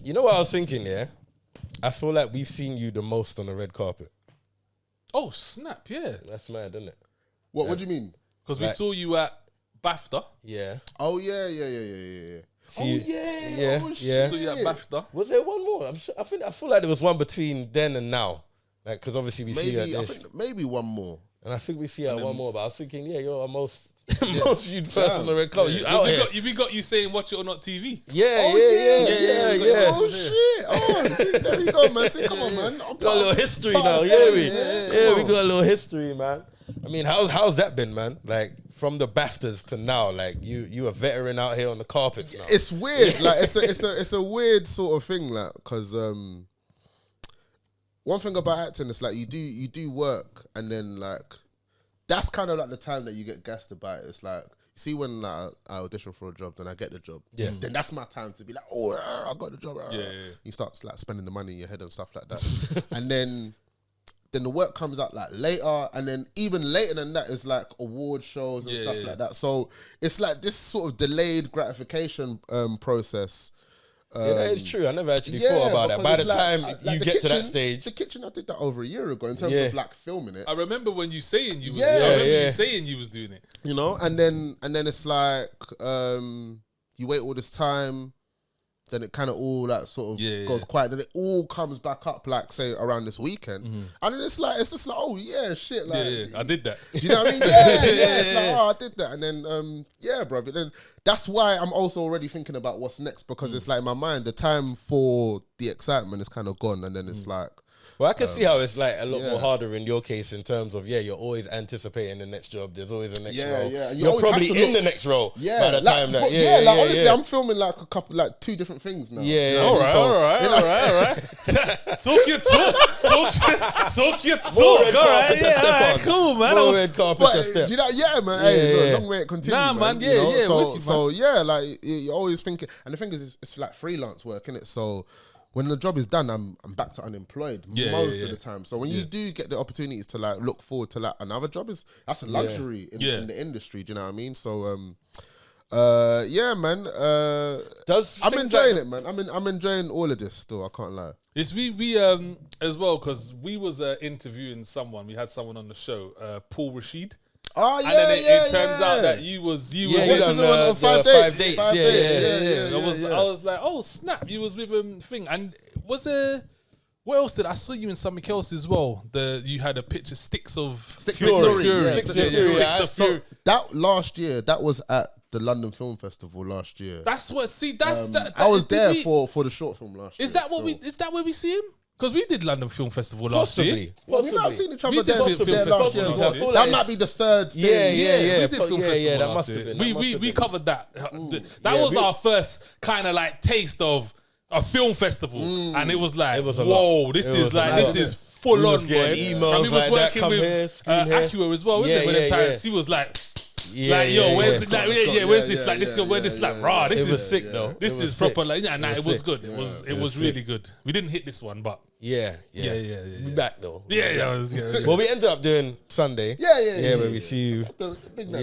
You know what I was thinking? Yeah, I feel like we've seen you the most on the red carpet. Oh snap! Yeah, That's mad, isn't it? What do you mean? because we saw you at BAFTA. Yeah. Oh yeah. See, Oh We shit. saw you at BAFTA. Was there one more? I feel like there was one between then and now. Like, because obviously we see you at Maybe I this. think maybe one more. And I think we see her one more, but I was thinking, yeah, you're our most viewed person on the red carpet. You Yeah. out here. We got you saying "Watch It or Not" TV. Yeah. Oh shit. Oh, see, there you go, man. See, come on, man. Got a little history now, yeah, we got a little history, man. I mean, how's that been, man? Like, from the BAFTAs to now, like you a veteran out here on the carpets now. It's weird. Like it's a weird sort of thing, like, because one thing about acting is like you do work, and then like that's kind of like the time that you get gassed about it. It's like, see, when like, I audition for a job, then I get the job. Yeah. Then that's my time to be like, oh, I got the job. Yeah. You start like spending the money in your head and stuff like that, and then the work comes out like later, and then even later than that is like award shows and stuff like that. So it's like this sort of delayed gratification process. Yeah, that is true. I never actually thought about that. By the time you get to that stage, the kitchen, I did that over a year ago in terms of like filming it. I remember when you saying you was. Yeah. I remember you saying you was doing it. You know, and then it's like you wait all this time, then it kind of all like sort of goes quiet. Then it all comes back up, like say around this weekend, and then it's just like, oh yeah, shit, like I did that. you know what I mean? Yeah. It's like, oh, I did that, and then yeah, bro. But then that's why I'm also already thinking about what's next, because it's like in my mind the time for the excitement is kind of gone, and then it's like. well, I can see how it's like a lot more harder in your case in terms of, you're always anticipating the next job. There's always a next role. Yeah, You're probably in the next role by the time that. Honestly, I'm filming like a couple, like 2 different things now. Yeah, You know what I mean? All right. Talk your talk. All right, cool, man. No red carpet But to step. you know, yeah, man. Hey, look, long way it continues. Nah, man, you know? yeah, So, wicked, so yeah, like you're always thinking, and the thing is, it's like freelance work, innit? So when the job is done, I'm back to unemployed most of the time. So when you do get the opportunities to like look forward to like another job, that's a luxury in the industry. Do you know what I mean? So yeah, man. I'm enjoying it, man. I'm enjoying all of this still. I can't lie. It's we as well, because we was interviewing someone. We had someone on the show, Paul Rashid. Oh yeah, and then it turns out that you was on 5 dates. I was like, oh snap, you was with thing. And was there, what else did I saw you in something else as well? You had a picture, Sticks of Fury. So that last year, that was at the London Film Festival last year. That's what. See, that's that. I was there for the short film last year. Is that where we see him? Because we did London Film Festival last year. Well, we might have seen each other We did there film last festival year as last well. year. That might be the third thing. We did film festival that last must have year. been. We covered that. That was our first kind of like taste of a film festival, and it was like, whoa, this is full on, boy. And we was working with Acua as well, wasn't it? She was like. Like, yo, where's this? Like, where's this? Like, this, where's this? Like, rah, this is sick though. This is proper. Like, it was good. It was really good. We didn't hit this one, but yeah. We back though. Yeah. Well, we ended up doing Sunday. Yeah. Where we see you. The big night.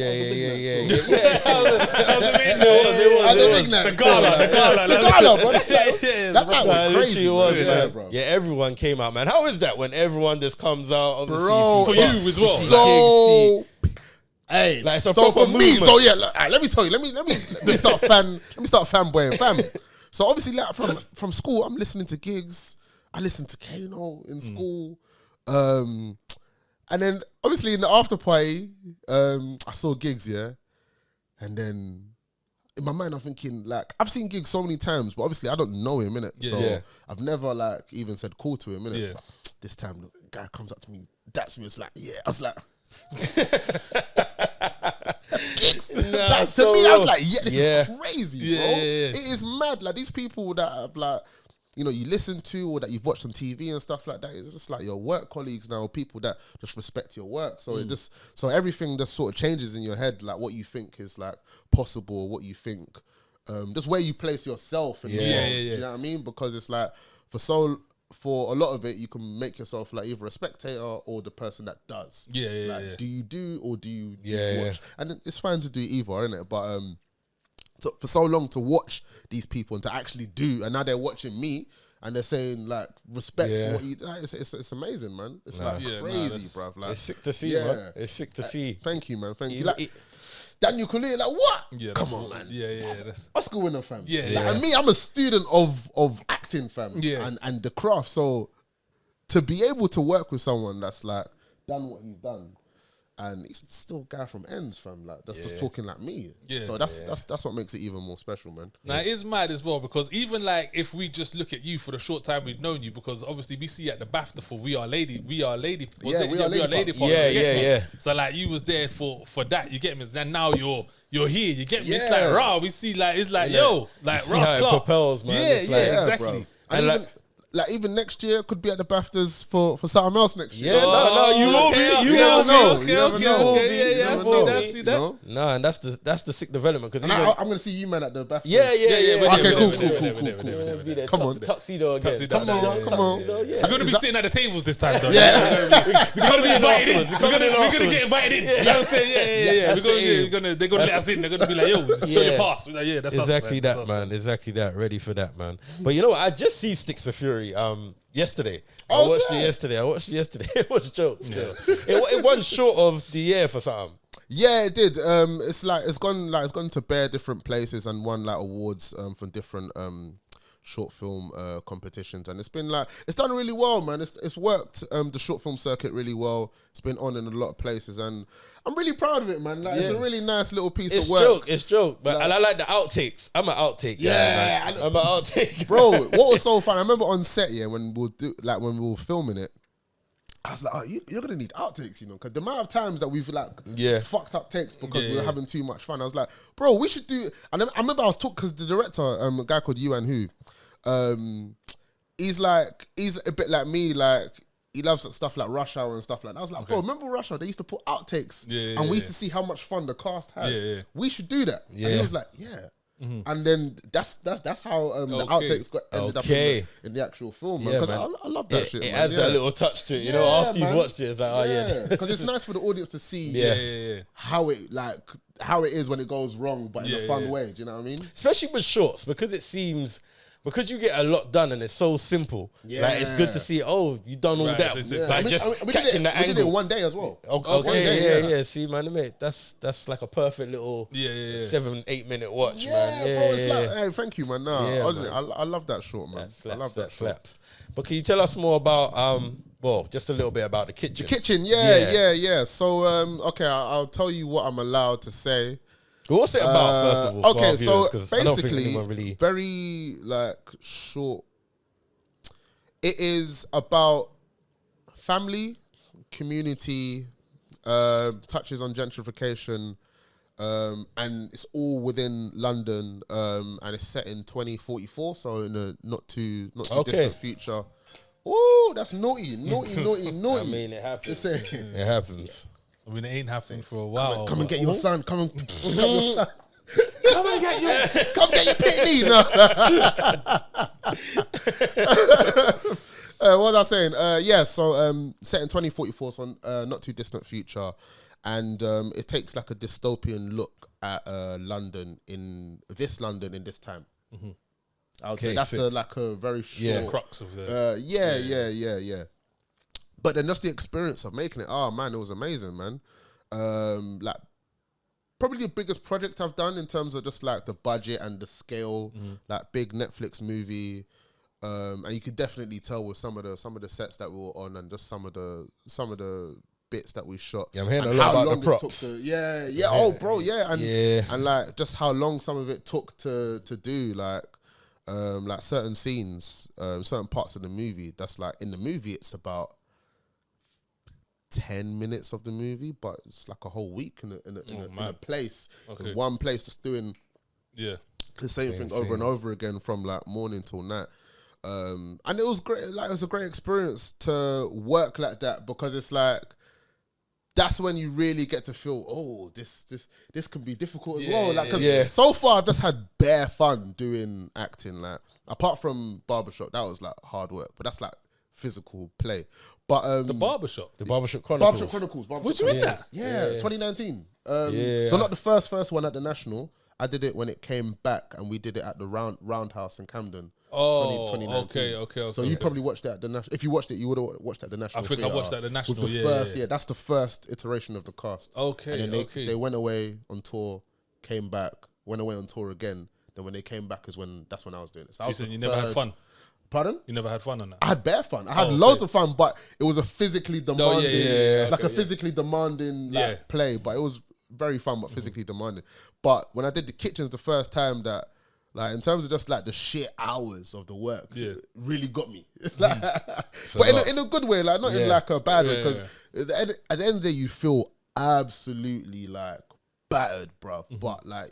The gala, bro. That night was crazy. Bro. Yeah, everyone came out, man. How is that when everyone just comes out? Obviously, bro, for you as well. So. Hey, like, so for me, so yeah, look, let me tell you, let me start fanboying, fam. So obviously, like from school, I'm listening to gigs. I listened to Kano in school, and then obviously in the after party, I saw gigs, yeah, and then in my mind, I'm thinking like I've seen gigs so many times, but obviously I don't know him, innit? So I've never like even said cool to him, innit? But this time, the guy comes up to me, daps me, it's like, yeah, I was like. Gigs. To me, I was like, this is crazy, bro. It is mad. Like these people that have like, you know, you listen to or that you've watched on TV and stuff like that. It's just like your work colleagues now, people that just respect your work. So so everything just sort of changes in your head, like what you think is like possible, or what you think, just where you place yourself. In the world, do you know what I mean? Because it's like for a lot of it, you can make yourself like either a spectator or the person that does. Do you do or do you watch? And it's fine to do either, isn't it? But for so long to watch these people and to actually do, and now they're watching me and they're saying like respect for what you. Like, it's amazing, man. It's like crazy, bruv. Like, it's sick to see, man. It's sick to see. Thank you, man. Thank you. Like, Daniel Kaluuya, like what? Yeah, come on, man. Yeah, that's Oscar winner, fam. Yeah, like, and me, I'm a student of acting, fam. Yeah, and the craft. So to be able to work with someone that's like done what he's done. And he's still a guy from ends, fam. Like that's just talking like me. Yeah. So that's what makes it even more special, man. Now it is mad as well because even like if we just look at you for the short time we've known you, because obviously we see at the BAFTA for We Are Lady. Yeah. So like you was there for that. You get me? And now you're here. You get me? It's like raw. We see like it's like yo, like see how it propels, man. Yeah, exactly. Bro. And even next year could be at the BAFTAs for something else next year. Yeah, no, you will be. You never know. You never know. Yeah, see that. No, and that's the sick development. Because I'm gonna see you, man, at the BAFTAs. Yeah. Okay, cool. Come on, tuxedo again. Come on. We're gonna be sitting at the tables this time, though. Yeah, we're gonna be invited in. We're gonna get invited in. You know what I'm saying? Yeah. They're gonna let us in. They're gonna be like, yo, show your pass. Yeah, that's exactly that, man. Exactly that. Ready for that, man. But you know what? I just see Sticks of Fury. Yesterday. I watched it yesterday. It was jokes. Yeah. It won short of the year for something. Yeah, it did. It's gone to bare different places and won like awards from different short film competitions, and it's done really well, man. It's worked the short film circuit really well. It's been on in a lot of places, and I'm really proud of it, man. Like, it's a really nice little piece of work. It's joke, but and I like the outtakes. I'm an outtake guy, man. I'm an outtake, bro. What was so fun? I remember on set, when we were filming it, I was like, oh, you're gonna need outtakes, because the amount of times that we've fucked up takes because we were having too much fun. I was like, bro, we should do. And I remember I was talking because the director, a guy called Yuan Hu, he's a bit like me, like he loves stuff like Rush Hour and stuff like that. I was like, bro, remember Rush Hour? They used to put outtakes, and we used to see how much fun the cast had. We should do that. And he was like, and then that's how the outtakes got ended up in the actual film, man. Because I love that shit. It adds that little touch to it, after you've watched it. It's like, because it's nice for the audience to see how it is when it goes wrong, but in a fun way. Do you know what I mean? Especially with shorts, because it seems. Because you get a lot done and it's so simple. Like, it's good to see, you've done all that. Like, just catching the angle. We did it one day as well. Okay, see, man, mate, that's like a perfect little 7-8 minute watch, man. Bro, it's like, hey, thank you, man. Honestly, I love that short, man. I love that slaps. But can you tell us more about, just a little bit about the kitchen? The kitchen, yeah. So, I'll tell you what I'm allowed to say. What's it about, first of all? Okay, so basically, very short. It is about family, community, touches on gentrification, and it's all within London, and it's set in 2044, so in a not too distant future. Oh, that's naughty. I mean, it happens. It happens. I mean, it ain't happening for a while. Come and get your son. Come and get your son. Come and get your... Come get your pitney. What was I saying? So set in 2044, so not too distant future. And it takes like a dystopian look at London in this time. Mm-hmm. I would say that's a very short... crux of the... Yeah. But then just the experience of making it, it was amazing, man. Probably the biggest project I've done in terms of just like the budget and the scale, like big Netflix movie. And you could definitely tell with some of the sets that we were on and just some of the bits that we shot. Yeah, I'm hearing a lot about the props. And like just how long some of it took to do, like certain scenes, certain parts of the movie. That's like in the movie, it's about 10 minutes of the movie, but it's like a whole week in a place, in one place, just doing the same thing over and over again from like morning till night. And it was great. Like, it was a great experience to work like that, because it's like that's when you really get to feel, this can be difficult as well. Like, because so far I've just had bare fun doing acting. Like, apart from Barbershop, that was like hard work, but that's like physical play. But the Barbershop Chronicles. Was you in that? Yeah, 2019. So not the first one at the National. I did it when it came back, and we did it at the Roundhouse in Camden. Oh, 2019. Okay. So you probably watched it at the National. If you watched it, you would have watched it at the National. I think I watched it at the National. With the first, that's the first iteration of the cast. Okay, and then they went away on tour, came back, went away on tour again. Then when they came back that's when I was doing it. So you never had fun. Pardon? You never had fun on that? I had bare fun. I had loads of fun, but it was a physically demanding, physically demanding play. But it was very fun, but physically demanding. But when I did the kitchens the first time, that like in terms of just like the sheer hours of the work, really got me. But in a good way, like not in like a bad way, because at the end of the day, you feel absolutely like battered, bruv. But like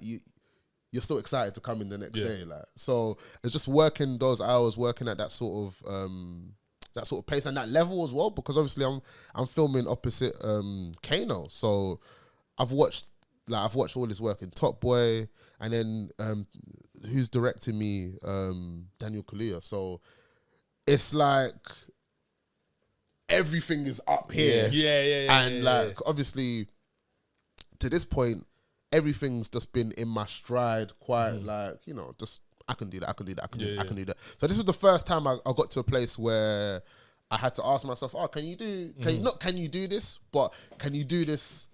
you're still excited to come in the next day, like. So it's just working those hours, working at that sort of pace and that level as well, because obviously I'm filming opposite Kano, so I've watched all his work in Top Boy, and then who's directing me, Daniel Kaluuya. So it's like everything is up here, and like obviously to this point, everything's just been in my stride, quite like, you know, just I can do that, I can do that. So this was the first time I got to a place where I had to ask myself, can you do this, but can you do this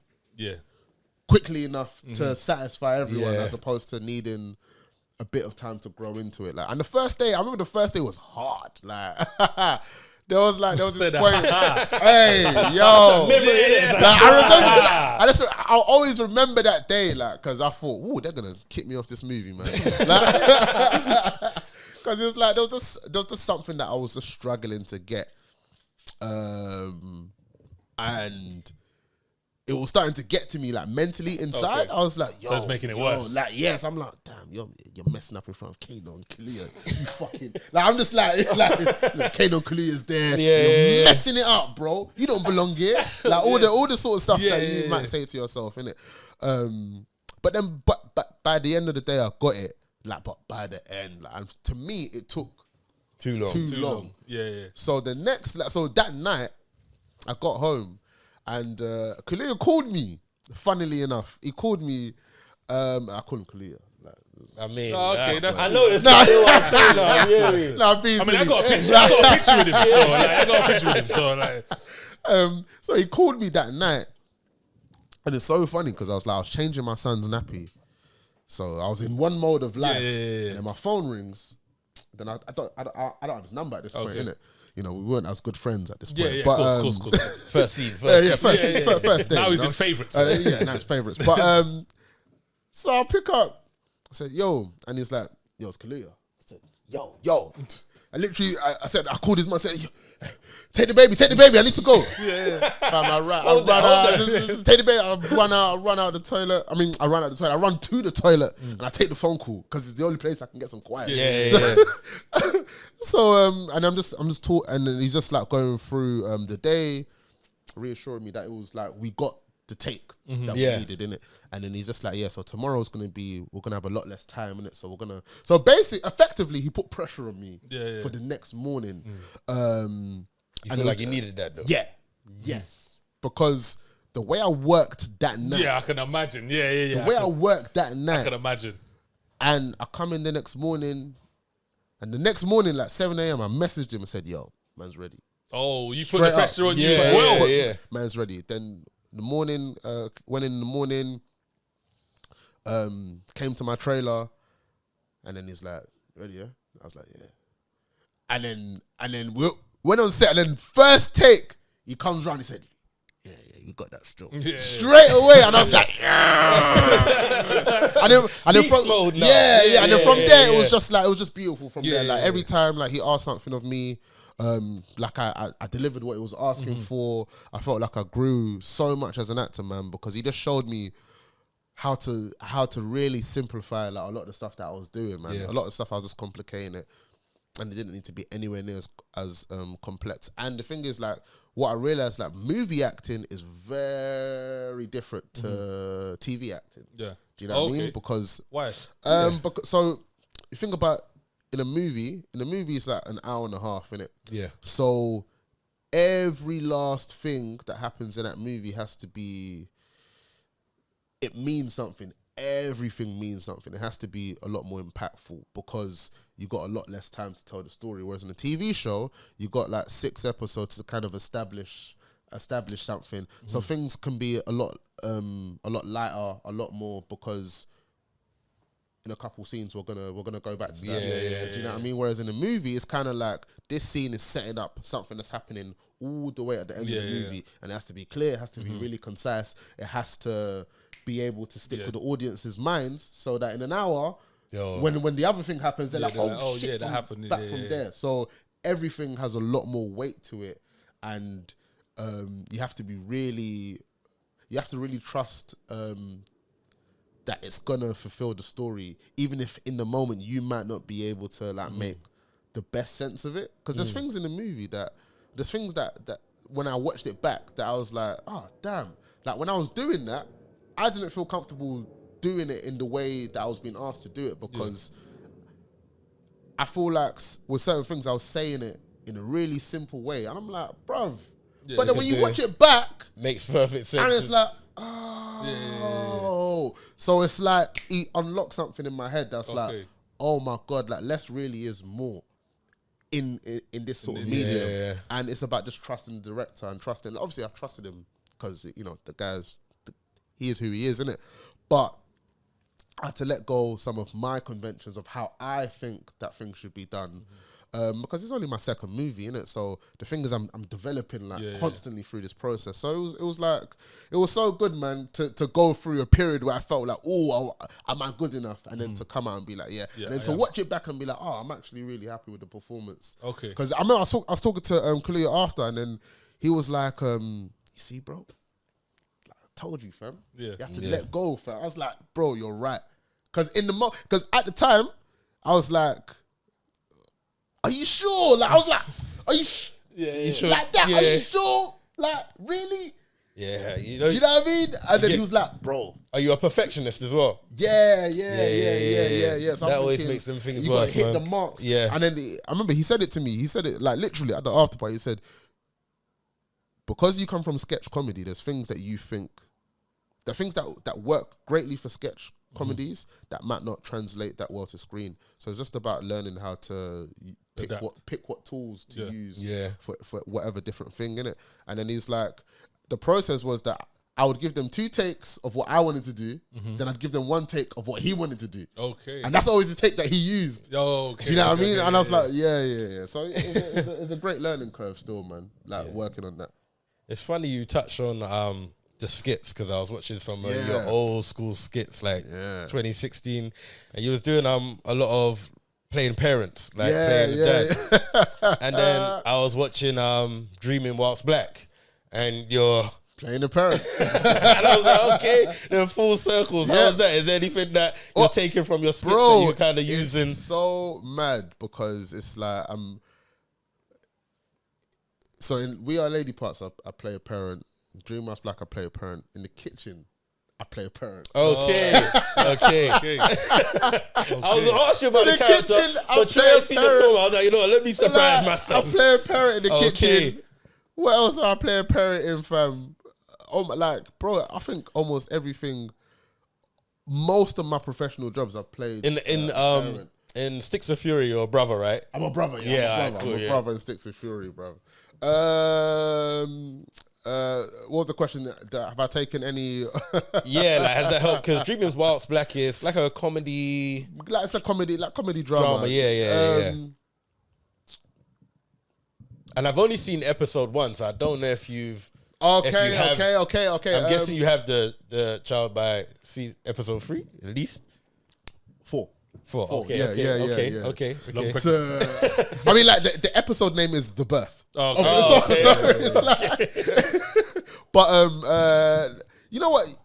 quickly enough to satisfy everyone, as opposed to needing a bit of time to grow into it. Like, and I remember the first day was hard. Like there was this point. Hey, yo. I'll always remember that day, like, because I thought, ooh, they're gonna kick me off this movie, man. Because it was like there was just something that I was just struggling to get, and it was starting to get to me, like, mentally inside. I was like, yo. So it's making it worse. Like, yes, I'm like, damn, you're messing up in front of Kano and Kaluuya. You fucking, like, I'm just like Kano and Kaluuya's there. You're messing it up, bro. You don't belong here. Like, all the sort of stuff that you might say to yourself, innit? But then, but by the end of the day, I got it. Like, but by the end, like, to me, it took too long. Yeah. So that night, I got home. And Kaluuya called me. Funnily enough, he called me. I called him Kaluuya. Like, I mean, that's I cool. know this. I got a picture with him. So he called me that night, and it's so funny because I was changing my son's nappy, so I was in one mode of life, and then my phone rings. Then I don't have his number at this point, innit? You know, we weren't as good friends at this point. Yeah, but, of course. First scene. First day. Now he's in favourites. Now he's favourites. But so I pick up. I said, yo. And he's like, yo, it's Kaluuya. I said, yo. I literally, I called his mum. I said, take the baby. I need to go. I run take the baby. I run out the toilet. I mean, I run out the toilet. I run to the toilet and I take the phone call because it's the only place I can get some quiet. So and I'm just talking, and then he's just like going through the day, reassuring me that it was like we got the take that we needed in it, and then he's just like, so tomorrow's we're gonna have a lot less time in it, so basically, effectively, he put pressure on me for the next morning. You feel like you needed that though? Yes, because the way I worked that night. I can imagine. The way I worked that night. I can imagine. And I come in the next morning, and the next morning, like 7 a.m., I messaged him and said, yo, man's ready. Oh, you put the pressure on you as well. Yeah. Man's ready. Then the morning, went in the morning, came to my trailer, and then he's like, ready, yeah? I was like, yeah. And then we went on set, and then first take, he comes around, he said, yeah, you got that still. Straight away, and I was like, and then from mode now. And then from there, it was just like, it was just beautiful from there. Like every time, like he asked something of me, like I delivered what he was asking for. I felt like I grew so much as an actor, man, because he just showed me how to really simplify like a lot of the stuff that I was doing, man. A lot of stuff I was just complicating it, and it didn't need to be anywhere near as complex. And the thing is, like, what I realized, like, movie acting is very different to TV acting. Yeah. Do you know what I mean? Because why? So you think about in a movie it's like an hour and a half, innit? Yeah. So every last thing that happens in that movie has to be, it means something. everything means something. It has to be a lot more impactful because you got a lot less time to tell the story. Whereas in a TV show, you got like 6 episodes to kind of establish something. So things can be a lot lighter, a lot more, because in a couple scenes we're gonna go back to that. Do you know what I mean? Whereas in a movie, it's kind of like this scene is setting up something that's happening all the way at the end of the movie, and it has to be clear, it has to be really concise, it has to be able to stick with the audience's minds, so that in an hour, when the other thing happens, they're like, oh shit, that happened back from there. So everything has a lot more weight to it, and you have to really trust that it's gonna fulfill the story, even if in the moment you might not be able to like make the best sense of it. Because there's things in the movie that when I watched it back that I was like, oh damn. Like when I was doing that, I didn't feel comfortable doing it in the way that I was being asked to do it, because I feel like with certain things I was saying it in a really simple way, and I'm like, bruv. But then when you watch it back, makes perfect sense, and it's like, oh, so it's like it unlocked something in my head that's like, oh my God, like less really is more in this sort of medium, and it's about just trusting the director and trusting. Obviously, I trusted him because the guy's he is who he is, isn't it? But I had to let go some of my conventions of how I think that thing should be done. Because it's only my second movie, innit? So the thing is, I'm developing constantly through this process. So it was so good, man, to go through a period where I felt like, oh, am I good enough? And then to come out and be like, and then to watch it back and be like, oh, I'm actually really happy with the performance. Okay. Because I remember I was talking to Kalia after, and then he was like, you see, bro, like, I told you, fam. You have to let go, fam. I was like, bro, you're right. Because at the time, I was like, are you sure? Like I was like, are you sure? Like that? Are you sure? Like really? Yeah, do you know what I mean? And then he was like, bro, are you a perfectionist as well? Yeah. So that always makes them things worse, hit the marks. Yeah. And then I remember he said it to me. He said it like literally at the after party. He said, because you come from sketch comedy, there's things that you think, the things that work greatly for sketch comedies that might not translate that well to screen. So it's just about learning how to pick what tools to use for whatever different thing, innit? And then he's like, the process was that I would give them 2 takes of what I wanted to do, then I'd give them 1 take of what he wanted to do. Okay. And that's always the take that he used. Okay. Do you know what I mean? And I was like, yeah. So it's a great learning curve still, man. Like working on that. It's funny you touch on the skits, because I was watching some of your old school skits, like 2016, and you was doing a lot of playing parents, like playing the dad. And then I was watching Dreaming Whilst Black, and you're playing the parent. And I was like, okay, the full circles. How was that? Is there anything that you're taking from your skits that you're kind of using? It's so mad, because it's like so in We Are Lady Parts, I play a parent. Dream Whilst Black, I play a parent. In the kitchen, I play a parent. Okay. I was asking about the character, kitchen, but Trey see the film. I was like, let me surprise myself. I play a parent in the kitchen. What else I play a parent in, fam? Oh my, like, bro, I think almost everything. Most of my professional jobs I've played in Sticks of Fury. You're a brother, right? I'm a brother. I'm a brother in Sticks of Fury, bro. What was the question? Have I taken any? Has that helped? Because Dreaming Whilst Black is like a comedy. Like it's a comedy, like comedy drama. Yeah. And I've only seen episode 1, so I don't know if you've. Okay. I'm guessing you have the child by episode 3 at least. 4. Okay. Okay. I mean, like the episode name is The Birth. It's like, but you know what?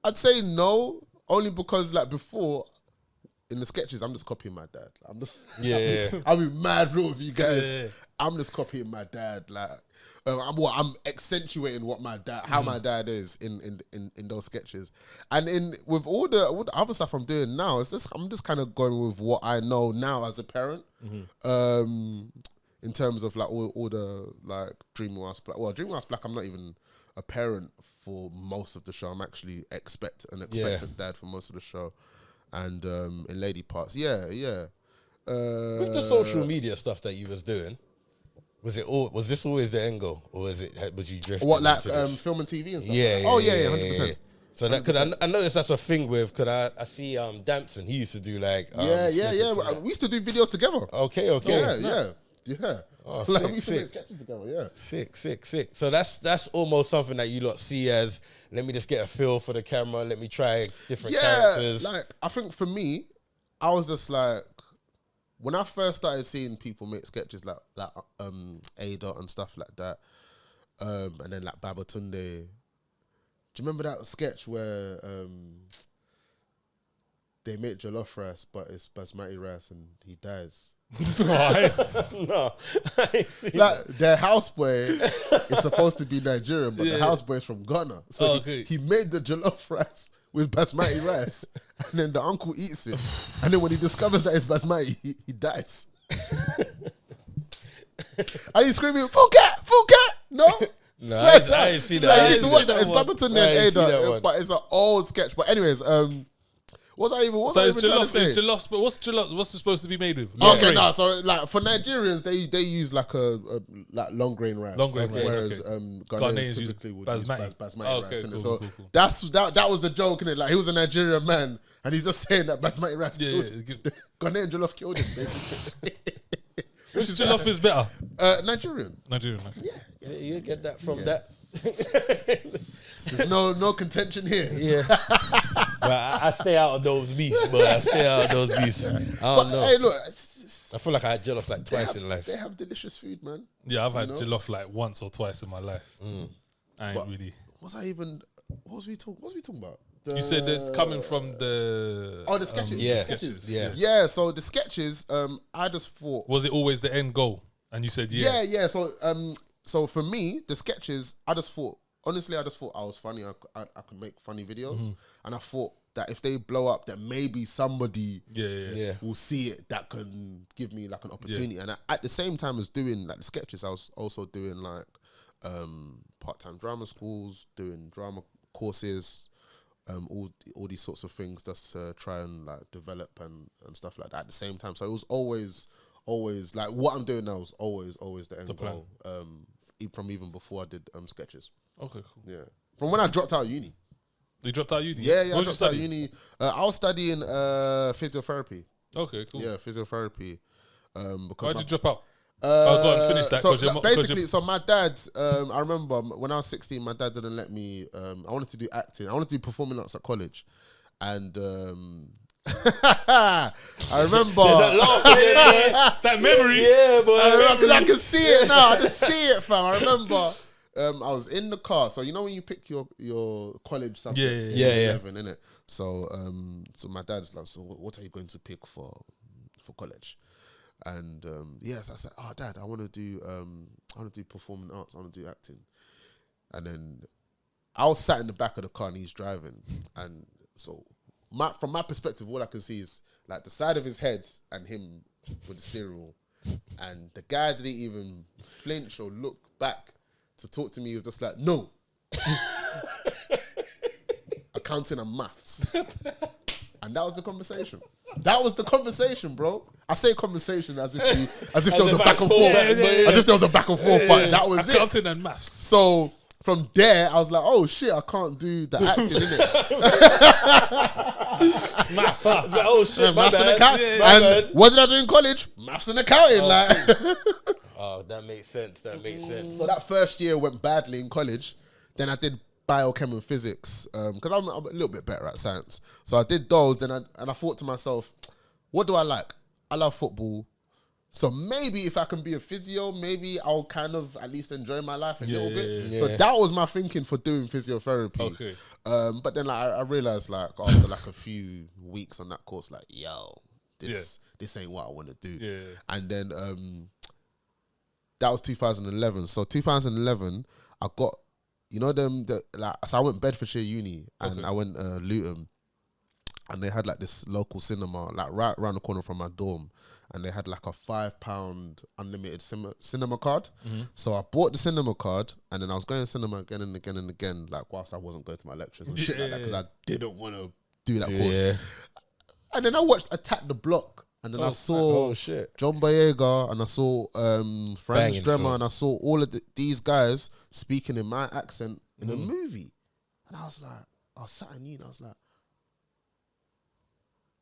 I'd say no, only because like before in the sketches, I'm just copying my dad. I'll be mad real with you guys. I'm just copying my dad. Like, I'm accentuating what my dad, how my dad is in those sketches, and with all the other stuff I'm doing now, I'm just kind of going with what I know now as a parent. In terms of like all the like Dreaming Whilst Black. Well, Dreaming Whilst Black, I'm not even a parent for most of the show. I'm actually an expectant dad for most of the show. And in lady parts, yeah. With the social media stuff that you was doing, was this always the end goal, or was you drifting? What, like film and TV and stuff? Yeah, like that? yeah, 100%. So that, because I noticed that's a thing with, because I see Damson, he used to do like yeah. We used to do videos together. Okay. Yeah. Oh, Like, we sick, used to make sick. sketches together. Yeah. Sick. So that's almost something that you lot see as, let me just get a feel for the camera, let me try different characters. Like, I think for me, I was just like, when I first started seeing people make sketches like Ada and stuff like that, and then like Babatunde. Do you remember that sketch where they make jollof rice, but it's basmati rice and he dies? No, I ain't seen like their houseboy is supposed to be Nigerian, but the houseboy is from Ghana. So he made the jollof rice with basmati rice, and then the uncle eats it, and then when he discovers that it's basmati, he dies. And he's screaming, "Full cat! No." No, I ain't seen that. Like, I you need ain't to watch seen that. It's that one. Babatunde I ain't and seen that Ada, one. but it's an old sketch. But anyways, what was I even trying to say? It's jollof, but what's jollof? What's it supposed to be made with? Okay, no. So like for Nigerians, they use like a like long grain rice. Long grain rice, whereas okay. Ghanaians typically would use basmati. basmati rice. Cool, innit? So cool. that was the joke, innit? Like he was a Nigerian man, and he's just saying that basmati rice killed him. Ghanaian jollof killed him, basically. Which jollof is better? Nigerian. Nigerian. Okay. Yeah. You get that from that. There's no contention here. Yeah. But I stay out of those beefs, but I stay out of those beefs. I don't know. Hey, look. I feel like I had jollof like twice in life. They have delicious food, man. Yeah, I've had jollof like once or twice in my life. I ain't really. What was we talking about? You said that coming from the the sketches. Yeah. The sketches. Yeah. So the sketches, I just thought, was it always the end goal? And you said yeah. So for me, the sketches, I just thought I was funny. I could make funny videos, and I thought that if they blow up, that maybe somebody will see it that can give me like an opportunity. And at the same time as doing like the sketches, I was also doing like part-time drama schools, doing drama courses, all these sorts of things just to try and like develop and stuff like that at the same time. So it was always like what I'm doing now is always the end goal. From even before I did sketches. Okay, cool. Yeah. From when I dropped out of uni. You dropped out of uni? Yeah, I dropped out of uni. I was studying physiotherapy. Okay, cool. Yeah, physiotherapy. Because why'd you drop out? Go on, finish that. So my dad, I remember when I was 16, my dad didn't let me. I wanted to do acting. I wanted to do performing arts at college, and I remember that memory. Yeah, boy. Because I can see it now. I just see it, fam. I remember I was in the car. So you know when you pick your college subjects, yeah. innit? So my dad's like, so what are you going to pick for college? And so I said, "Oh, Dad, I want to do performing arts. I want to do acting." And then I was sat in the back of the car and he's driving, and so from my perspective, all I can see is like the side of his head and him with the steering wheel, and the guy didn't even flinch or look back to talk to me. He was just like, "No." Accounting and maths. And that was the conversation. That was the conversation, bro. I say conversation as if there was a back and forth. As if there was a back and forth, but that was it. Accounting and maths. So from there, I was like, oh shit, I can't do the acting, innit? It's maths, huh? Oh shit, Maths and accounting. And what did I do in college? Maths and accounting. Oh, that makes sense. So that first year went badly in college. Then I did biochem and physics because I'm a little bit better at science. So I did those. Then I thought to myself, what do I like? I love football. So maybe if I can be a physio, maybe I'll kind of at least enjoy my life a little bit. So that was my thinking for doing physiotherapy. Okay. But then like, I realized like after like a few weeks on that course, like, yo, this ain't what I want to do. Yeah. And then that was 2011. So 2011, I got, you know, so I went Bedfordshire Uni and I went Luton, and they had like this local cinema like right around the corner from my dorm, and they had like a £5 unlimited cinema card. So I bought the cinema card, and then I was going to cinema again and again and again, like whilst I wasn't going to my lectures and shit like that, because I didn't want to do that course. Yeah. And then I watched Attack the Block, and then I saw John Boyega, and I saw Franz Dremmer, and I saw all of these guys speaking in my accent in a movie. And I was like, I was sat in uni, I was like,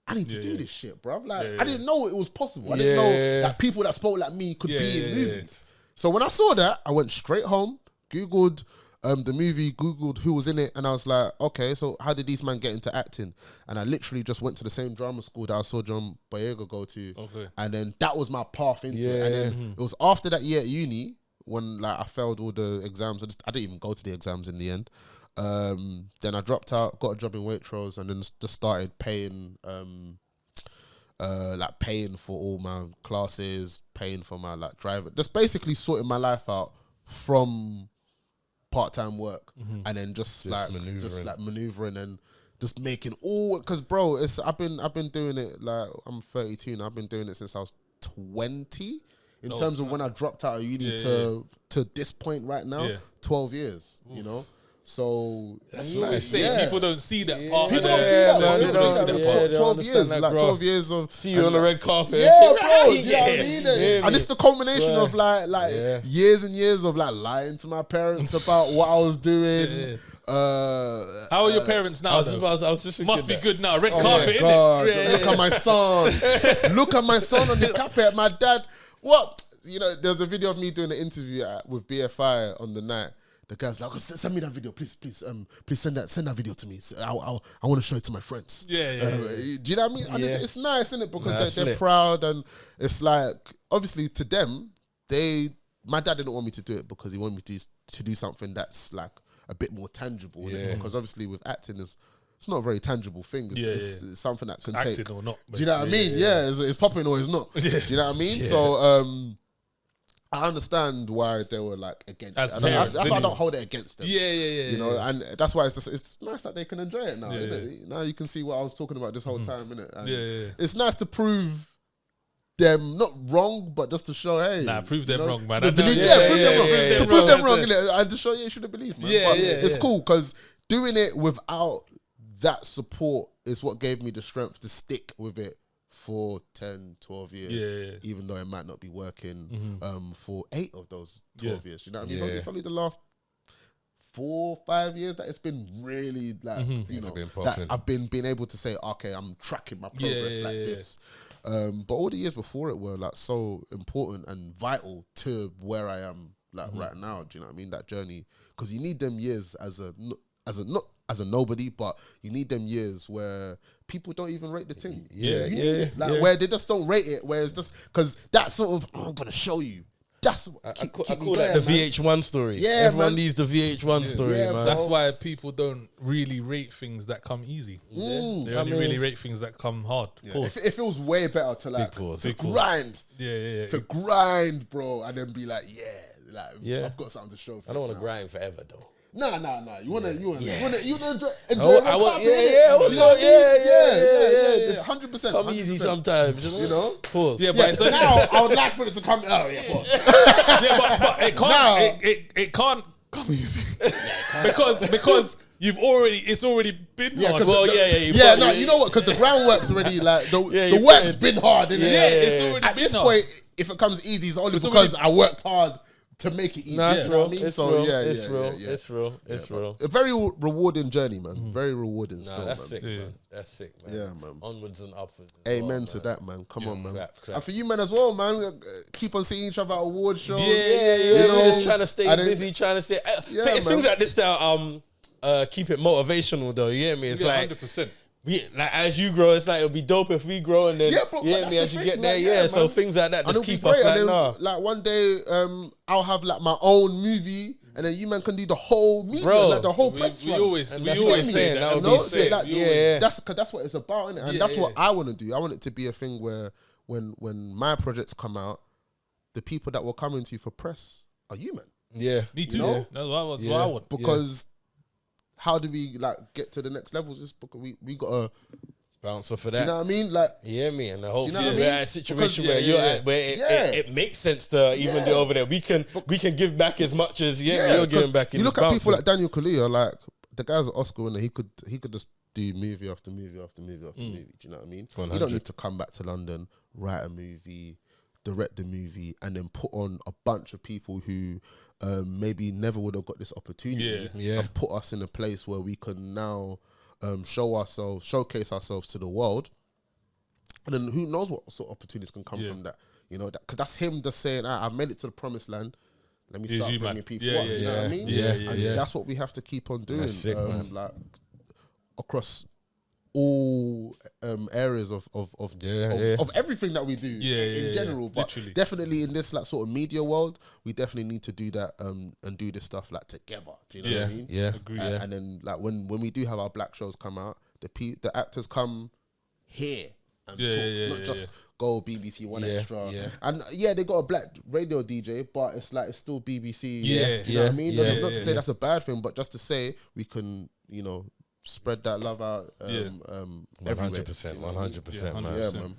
I need to do this shit, bro. Like, I didn't know it was possible. I didn't know that people that spoke like me could be in movies. So when I saw that, I went straight home, Googled the movie, Googled who was in it, and I was like, okay, so how did these men get into acting? And I literally just went to the same drama school that I saw John Boyega go to. And then that was my path into it. And then it was after that year at uni, when like I failed all the exams. I didn't even go to the exams in the end. Then I dropped out, got a job in Waitrose, and then just started paying paying for all my classes, paying for my like driver, just basically sorting my life out from part-time work, and then just maneuvering and just making all, because bro, I've been doing it, like I'm 32 now, I've been doing it since I was 20 in terms of when I dropped out of uni to this point right now, 12 years, you know. So that's nice. People don't see that part. People don't see that. People don't see that. 12 years, like 12 years of see you on the red carpet. Yeah, bro. Do you know what I mean? And it's the combination of like years and years of like lying to my parents about what I was doing. How are your parents now? I was just must be good now. Red carpet. God, look at my son. Look at my son on the carpet. My dad. What? You know, there's a video of me doing an interview with BFI on the night. The guy's like, send me that video, please send that video to me. So I want to show it to my friends. Do you know what I mean? And it's nice, isn't it? Because they're proud, and it's like, obviously to them, my dad didn't want me to do it because he wanted me to do something that's like a bit more tangible. Because obviously with acting, it's not a very tangible thing. It's something that can take. Acting or not. Do you know what I mean? It's popping or it's not. Do you know what I mean? So I understand why they were like against it. That's why I don't hold it against them. You know, and that's why it's nice that they can enjoy it now. Now you can see what I was talking about this whole time, innit? And it's nice to prove them not wrong, but just to show, hey, prove them wrong, man. Prove them wrong, innit? And to show, you should have believed, man. It's cool because doing it without that support is what gave me the strength to stick with it for 10, 12 years, even though it might not be working for 8 of those 12 years. You know what I mean? It's only the last 4, 5 years that it's been really like, you know, that I've been able to say, okay, I'm tracking my progress like this. But all the years before it were like so important and vital to where I am like right now. Do you know what I mean? That journey, because you need them years as a nobody, but you need them years where people don't even rate the thing. You need it. Like where they just don't rate it, where it's just because that sort of, I'm gonna show you. That's what I call that the VH1 story. Yeah, everyone needs the VH1 story, man. That's why people don't really rate things that come easy. They only really rate things that come hard. It feels way better to like grind. To grind, bro, and then be like, I've got something to show. I don't want to grind forever though. Nah. You wanna enjoy it. 100%. Come easy sometimes, you know. Pause. But so now I would like for it to come. Pause. But it can't come easy because it's already been hard. You know what? Because the groundwork's already like the work's been hard. It's already at this point. If it comes easy, it's only because I worked hard to make it easy. It's real. It's real. A very rewarding journey, man. Very rewarding still, that's man. Sick, man. That's sick, man. Yeah, man. Onwards and upwards. Amen to that, man. Come on, man. And for you, man, as well, man. Keep on seeing each other at award shows. You know, just trying to stay busy, trying to stay. It's things like this that keep it motivational, though. You get me? It's like 100%. Like as you grow, it's like it'll be dope if we grow, and then as you get there, so things like that just keep us like nah. Like one day, I'll have like my own movie, and then you man can do the whole media, like the whole press. We always say that would be sick. That's what it's about, innit? And that's what I want to do. I want it to be a thing where when my projects come out, the people that will come into for press are you, man. Yeah, me too. That's what I want. Because how do we like get to the next levels? Is because we gotta bouncer for that. Do you know what I mean? Like, yeah, me, and hopefully what I mean? we're at a situation where you're at, where it makes sense to even do over there. We can give back as much as you're giving back. You look at people like Daniel Kaluuya, like the guy's an Oscar winner. He could just do movie after movie after movie after movie. Do you know what I mean? 100. You don't need to come back to London, write a movie, direct the movie, and then put on a bunch of people who maybe never would have got this opportunity, and put us in a place where we can now showcase ourselves to the world, and then who knows what sort of opportunities can come from that, you know, because that's him just saying, I've made it to the promised land, let me start bringing people up, you know what I mean? And that's what we have to keep on doing, sick, like across all areas of everything that we do in general, but literally. Definitely in this like sort of media world, we definitely need to do that and do this stuff like together. Do you know what I mean? Yeah, agree. And then like when we do have our black shows come out, the actors come here and talk, not just go BBC One Extra. And they got a black radio DJ, but it's like it's still BBC. You know what I mean? Not to say that's a bad thing, but just to say we can, you know, spread that love out everywhere. 100%, man. Yeah, man.